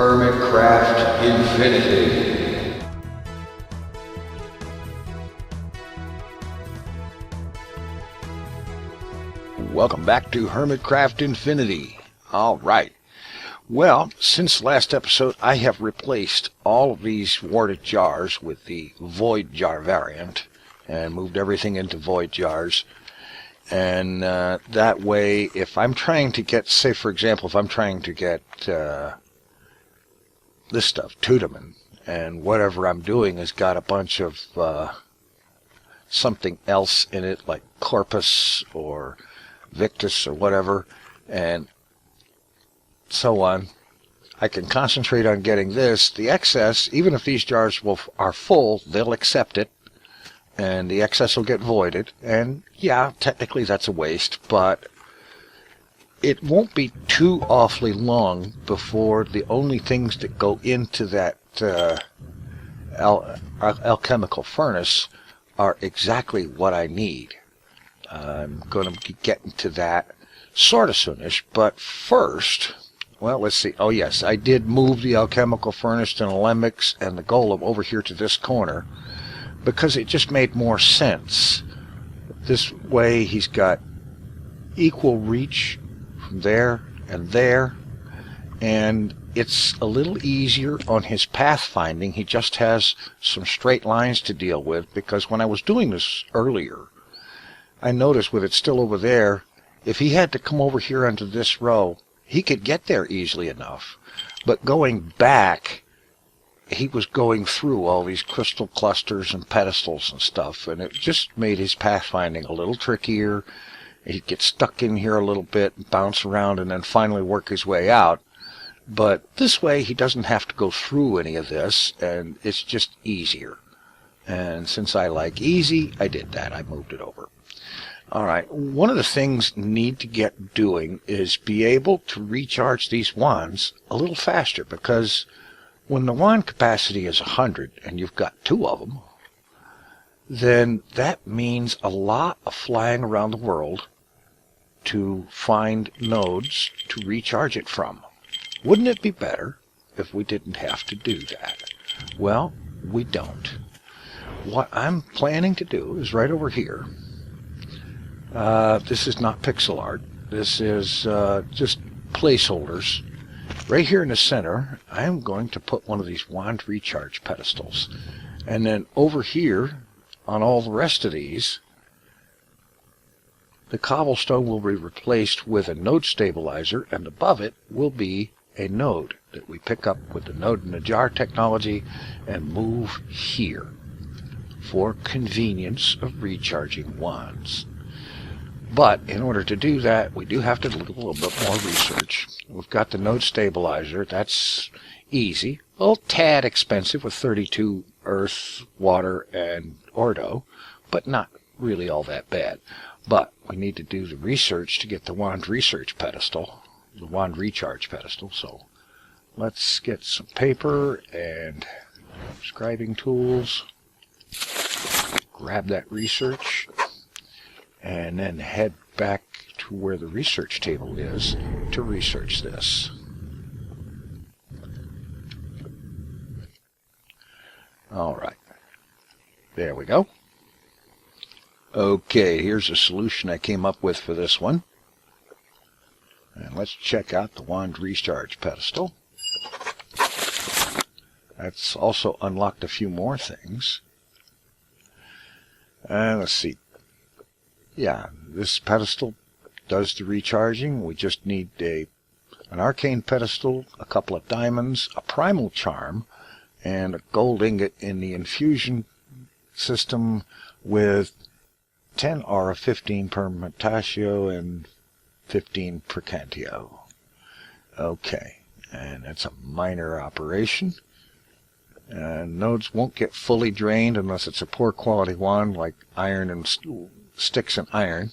Hermitcraft Infinity. Welcome back to Hermitcraft Infinity. Alright. Well, since last episode, I have replaced all of these warded jars with the void jar variant and moved everything into void jars. And that way, if I'm trying to get, say for example, if I'm trying to get this stuff, Tudaman, and whatever I'm doing has got a bunch of something else in it, like Corpus or Victus or whatever, and so on, I can concentrate on getting this. The excess, even if these jars are full, they'll accept it, and the excess will get voided. And yeah, technically that's a waste, but it won't be too awfully long before the only things that go into that alchemical furnace are exactly what I need. I'm going to be getting to that sort of soonish, but first, well, let's see. Oh yes, I did move the alchemical furnace and alembics and the golem over here to this corner because it just made more sense. This way he's got equal reach from there, and it's a little easier on his pathfinding. He just has some straight lines to deal with, because when I was doing this earlier, I noticed with it still over there, if he had to come over here onto this row, he could get there easily enough. But going back, he was going through all these crystal clusters and pedestals and stuff, and it just made his pathfinding a little trickier. He'd get stuck in here a little bit, bounce around, and then finally work his way out. But this way, he doesn't have to go through any of this, and it's just easier. And since I like easy, I did that. I moved it over. Alright, one of the things need to get doing is be able to recharge these wands a little faster, because when the wand capacity is 100 and you've got 2 of them, then that means a lot of flying around the world to find nodes to recharge it from. Wouldn't it be better if we didn't have to do that? Well, we don't. What I'm planning to do is right over here. This is not pixel art. This is just placeholders. Right here in the center, I am going to put one of these wand recharge pedestals. And then over here, on all the rest of these, the cobblestone will be replaced with a node stabilizer, and above it will be a node that we pick up with the node in the jar technology and move here for convenience of recharging wands. But in order to do that, we do have to do a little bit more research. We've got the node stabilizer. That's easy. A little tad expensive with 32 earth, water, and ordo, but not really all that bad. But we need to do the research to get the wand research pedestal, the wand recharge pedestal. So let's get some paper and scribing tools. Grab that research. And then head back to where the research table is to research this. Alright. There we go. Okay, here's a solution I came up with for this one. And let's check out the wand recharge pedestal. That's also unlocked a few more things. And let's see. Yeah, this pedestal does the recharging. We just need an arcane pedestal, a couple of diamonds, a primal charm, and a gold ingot in the infusion system with 10 aura, 15 permutatio, and 15 percantio. Okay, and that's a minor operation. Nodes won't get fully drained unless it's a poor quality wand like iron and sticks and iron.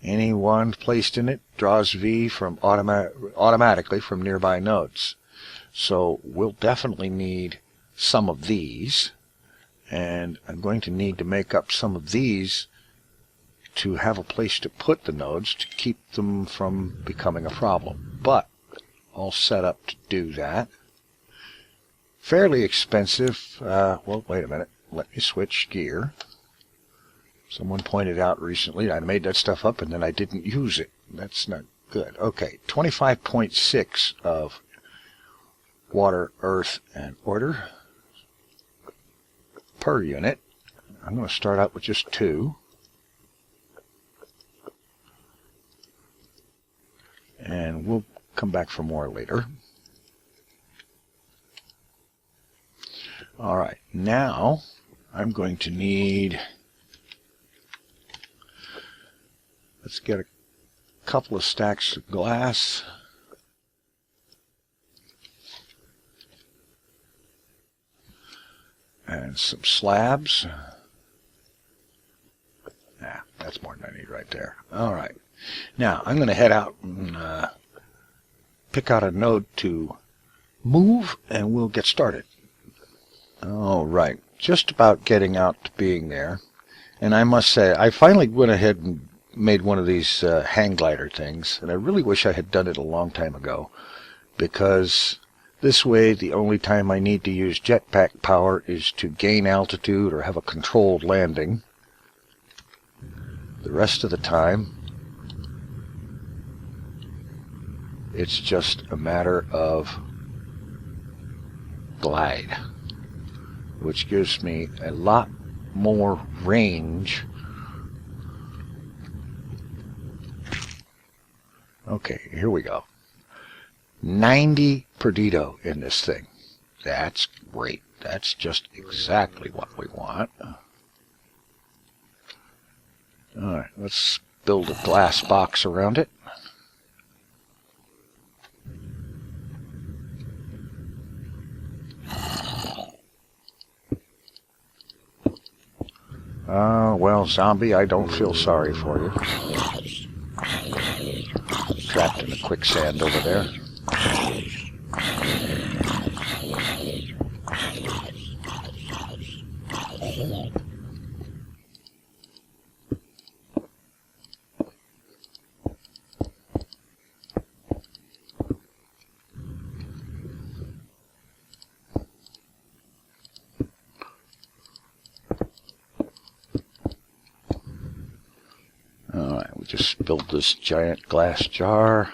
Any wand placed in it draws V from automatically from nearby nodes. So we'll definitely need some of these, and I'm going to need to make up some of these to have a place to put the nodes to keep them from becoming a problem. But all set up to do that. Fairly expensive. Well, wait a minute. Let me switch gear. Someone pointed out recently I made that stuff up and then I didn't use it. That's not good. Okay, 25.6 of water, earth, and order per unit. I'm going to start out with just 2. And we'll come back for more later. Alright, now I'm going to need, let's get a couple of stacks of glass. And some slabs. That's more than I need right there. Alright, now I'm going to head out and pick out a node to move, and we'll get started. All right, just about getting out to being there. And I must say, I finally went ahead and made one of these hang glider things, and I really wish I had done it a long time ago, because this way the only time I need to use jetpack power is to gain altitude or have a controlled landing. The rest of the time, it's just a matter of glide, which gives me a lot more range. Okay, here we go. 90 Perdido in this thing. That's great. That's just exactly what we want. Alright, let's build a glass box around it. Well, zombie, I don't feel sorry for you. Trapped in the quicksand over there. Alright, we just built this giant glass jar.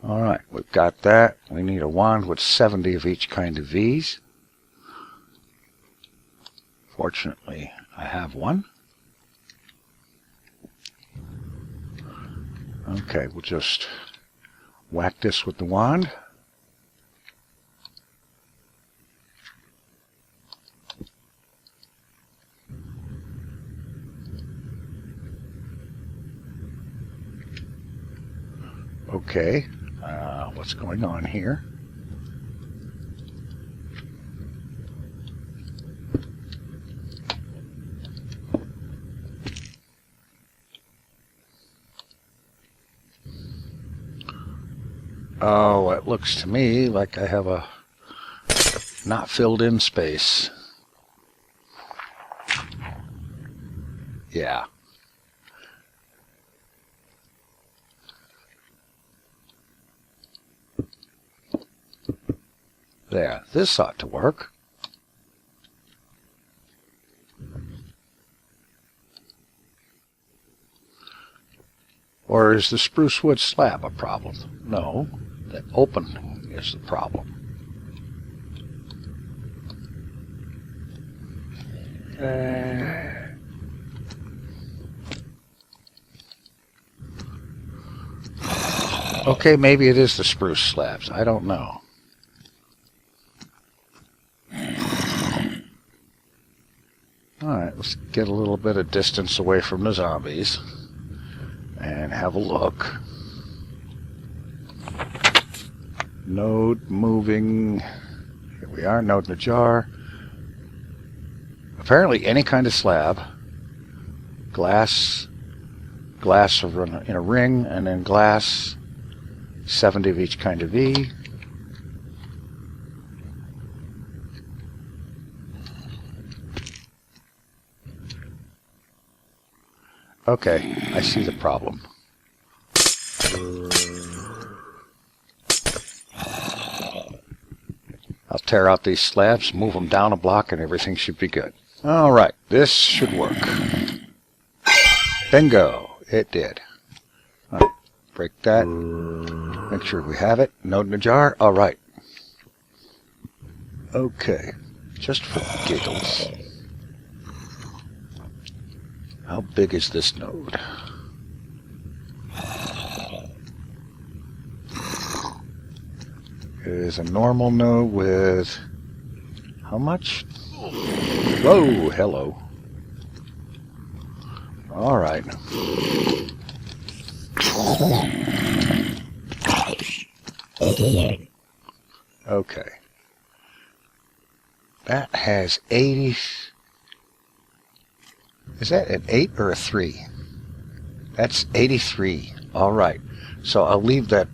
Alright, we've got that. We need a wand with 70 of each kind of V's. Fortunately, I have one. Okay, we'll just whack this with the wand. Okay, what's going on here? Oh, it looks to me like I have a not filled in space. Yeah. There, this ought to work. Or is the spruce wood slab a problem? No, the opening is the problem. Okay, maybe it is the spruce slabs. I don't know. Alright, let's get a little bit of distance away from the zombies and have a look. Node moving. Here we are, node in a jar. Apparently any kind of slab. Glass in a ring, and then glass, 70 of each kind of V. Okay, I see the problem. I'll tear out these slabs, move them down a block, and everything should be good. Alright, this should work. Bingo! It did. Alright, break that. Make sure we have it. Node in the jar. Alright. Okay, just for giggles. How big is this node? It is a normal node with how much? Whoa, hello. All right. Okay. That has 80. Is that an 8 or a 3? That's 83. All right. So I'll leave that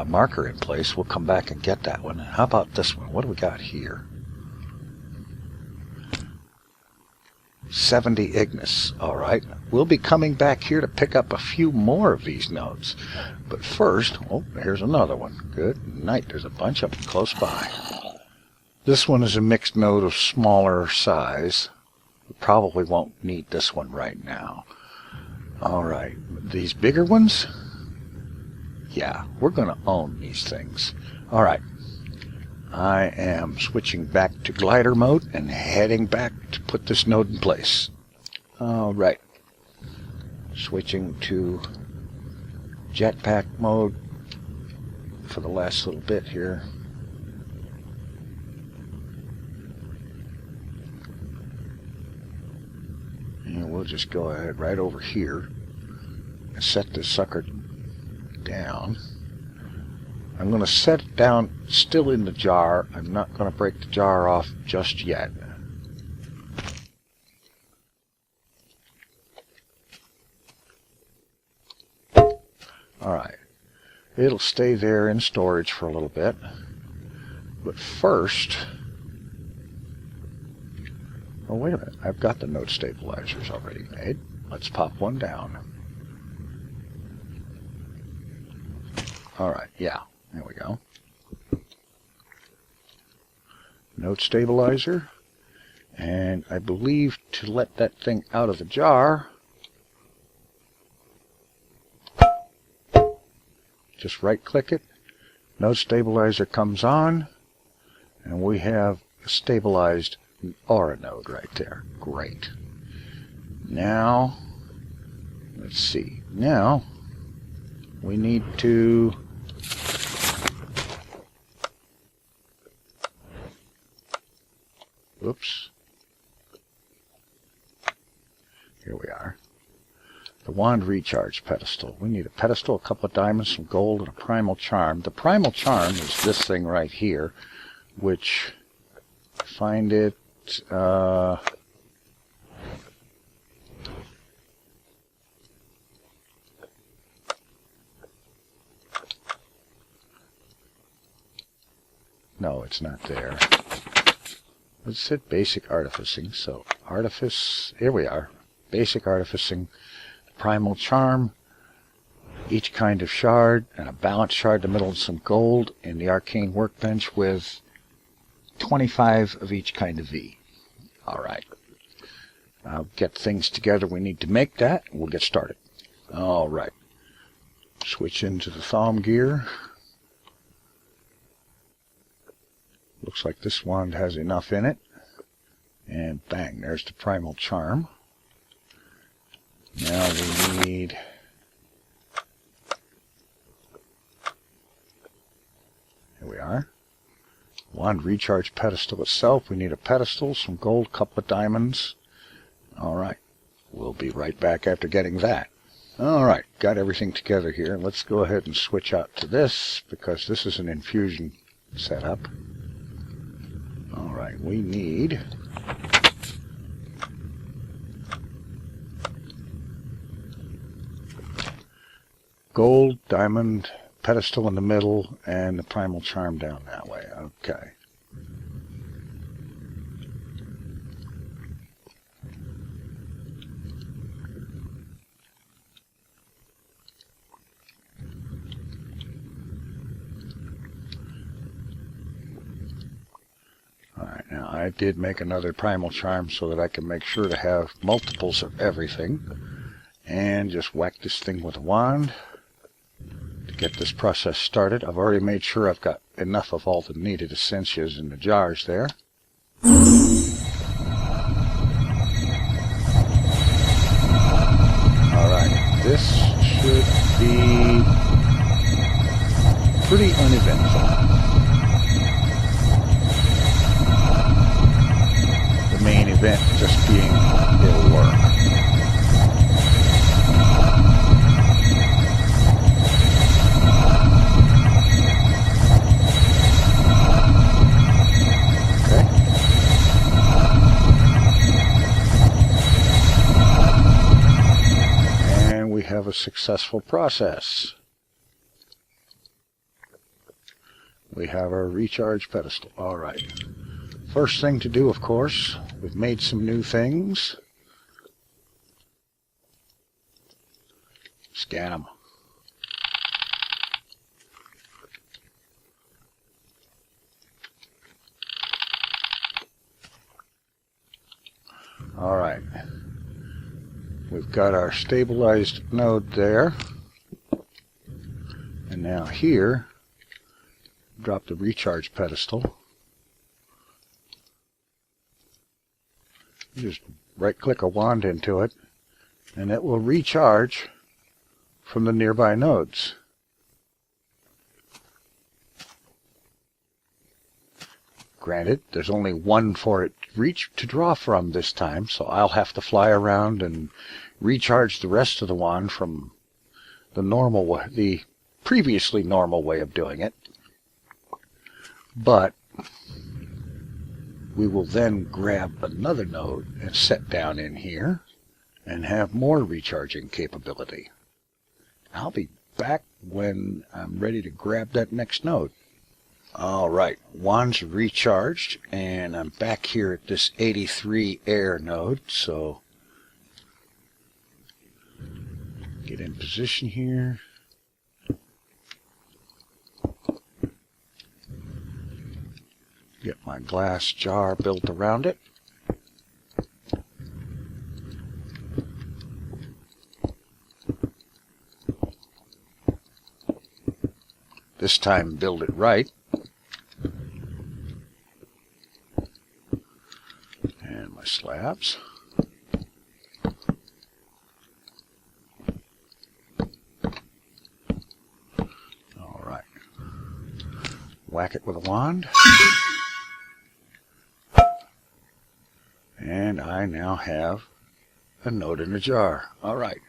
marker in place. We'll come back and get that one. How about this one? What do we got here? 70 Ignis. All right. We'll be coming back here to pick up a few more of these nodes. But first, oh, here's another one. Good night. There's a bunch of them close by. This one is a mixed node of smaller size. We probably won't need this one right now. All right. These bigger ones? Yeah, we're going to own these things. All right. I am switching back to glider mode and heading back to put this node in place. All right. Switching to jetpack mode for the last little bit here. And we'll just go ahead right over here and set this sucker down. I'm going to set it down still in the jar. I'm not going to break the jar off just yet. Alright. It'll stay there in storage for a little bit. But first... Oh, wait a minute. I've got the node stabilizers already made. Let's pop one down. Alright, yeah. There we go. Node stabilizer. And I believe to let that thing out of the jar, just right click it. Node stabilizer comes on. And we have a stabilized aura node right there. Great. Now, let's see. Now, we need to oops. Here we are. The wand recharge pedestal. We need a pedestal, a couple of diamonds, some gold, and a primal charm. The primal charm is this thing right here, which, find it, no, it's not there. Let's hit basic artificing. So artifice, here we are. Basic artificing, primal charm, each kind of shard, and a balanced shard in the middle and some gold in the arcane workbench with 25 of each kind of V. Alright. I'll get things together we need to make that, and we'll get started. Alright. Switch into the thumb gear. Looks like this wand has enough in it. And bang, there's the primal charm. Now we need... Here we are. Wand recharge pedestal itself. We need a pedestal, some gold, couple of diamonds. Alright. We'll be right back after getting that. Alright, got everything together here. Let's go ahead and switch out to this, because this is an infusion setup. Alright, we need... gold, diamond, pedestal in the middle, and the primal charm down that way. Okay. I did make another primal charm so that I can make sure to have multiples of everything. And just whack this thing with a wand to get this process started. I've already made sure I've got enough of all the needed essences in the jars there. Alright, this should be pretty uneventful. The main event just being it'll work. Have a successful process. We have our recharge pedestal. Alright. First thing to do, of course, we've made some new things. Scan them. Alright. We've got our stabilized node there. And now here, drop the recharge pedestal. Just right-click a wand into it, and it will recharge from the nearby nodes. Granted, there's only one for it to draw from this time, so I'll have to fly around and recharge the rest of the wand from the normal way, the previously normal way of doing it. But we will then grab another node and set down in here and have more recharging capability. I'll be back when I'm ready to grab that next node. Alright, wand's recharged, and I'm back here at this 83 air node, so get in position here. Get my glass jar built around it. This time build it right. And my slabs. Alright. Whack it with a wand. And I now have a node in a jar. Alright.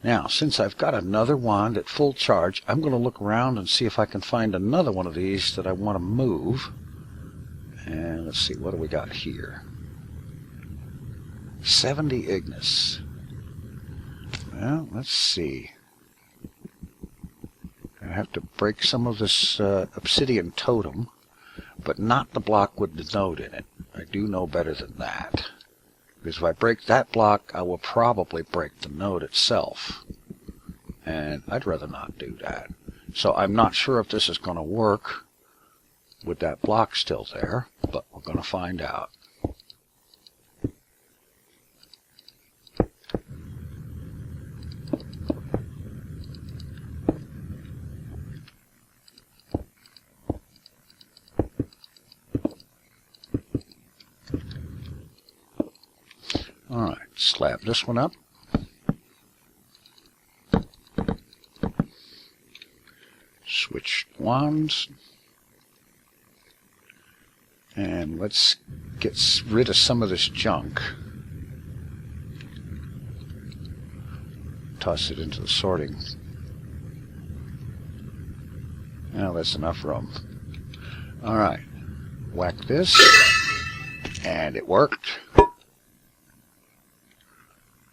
Now, since I've got another wand at full charge, I'm going to look around and see if I can find another one of these that I want to move. And let's see, what do we got here? 70 Ignis. Well, let's see. I have to break some of this obsidian totem, but not the block with the node in it. I do know better than that. Because if I break that block, I will probably break the node itself. And I'd rather not do that. So I'm not sure if this is going to work with that block still there, but we're going to find out. Alright, slab this one up. Switch wands. And let's get rid of some of this junk. Toss it into the sorting. Now that's enough room. Alright, whack this. And it worked.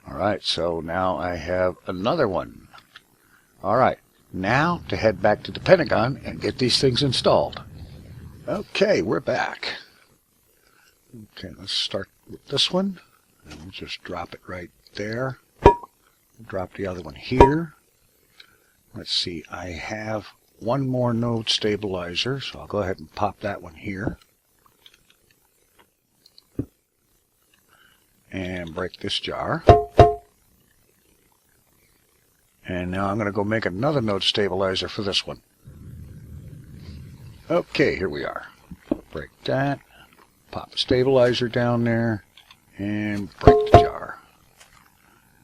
Alright, so now I have another one. Alright, now to head back to the Pentagon and get these things installed. Okay, we're back. Okay, let's start with this one. And we'll just drop it right there. Drop the other one here. Let's see, I have one more node stabilizer, so I'll go ahead and pop that one here. and break this jar. And now I'm going to go make another node stabilizer for this one. Okay, here we are. Break that, pop a stabilizer down there, and break the jar.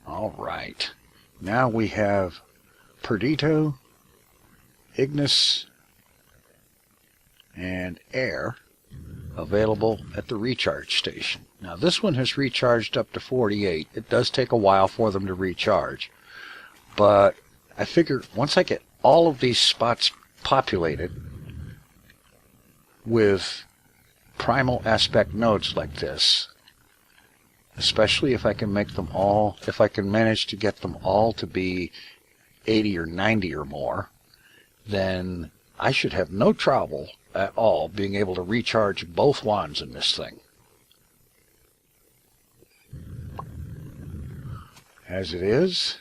Alright, now we have Perdido, Ignis, and air available at the recharge station. Now this one has recharged up to 48. It does take a while for them to recharge, but I figure once I get all of these spots populated with primal aspect nodes like this, especially if I can make them all, if I can manage to get them all to be 80 or 90 or more, then I should have no trouble at all being able to recharge both wands in this thing. As it is,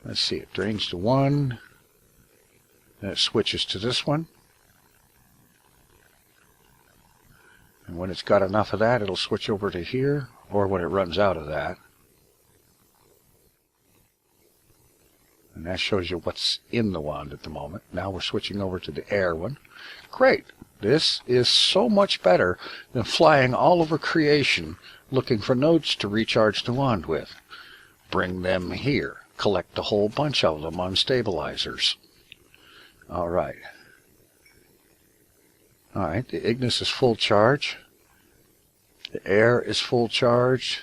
let's see, it drains to one, then it switches to this one, and when it's got enough of that, it'll switch over to here, or when it runs out of that. And that shows you what's in the wand at the moment. Now we're switching over to the air one. Great! This is so much better than flying all over creation looking for nodes to recharge the wand with. Bring them here. Collect a whole bunch of them on stabilizers. Alright. Alright, the Ignis is full charge. The air is full charge.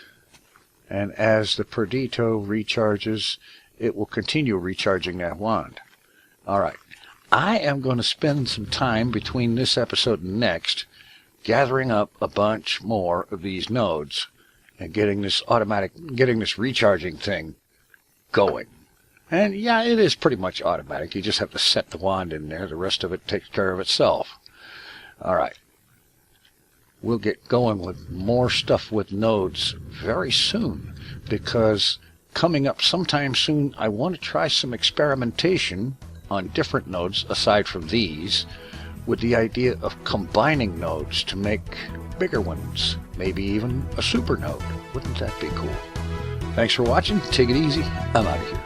And as the Perdido recharges, it will continue recharging that wand. Alright, I am going to spend some time between this episode and next gathering up a bunch more of these nodes and getting this recharging thing going. And yeah, it is pretty much automatic. You just have to set the wand in there. The rest of it takes care of itself. Alright, we'll get going with more stuff with nodes very soon, because coming up sometime soon, I want to try some experimentation on different nodes aside from these, with the idea of combining nodes to make bigger ones, maybe even a super node. Wouldn't that be cool? Thanks for watching. Take it easy. I'm out of here.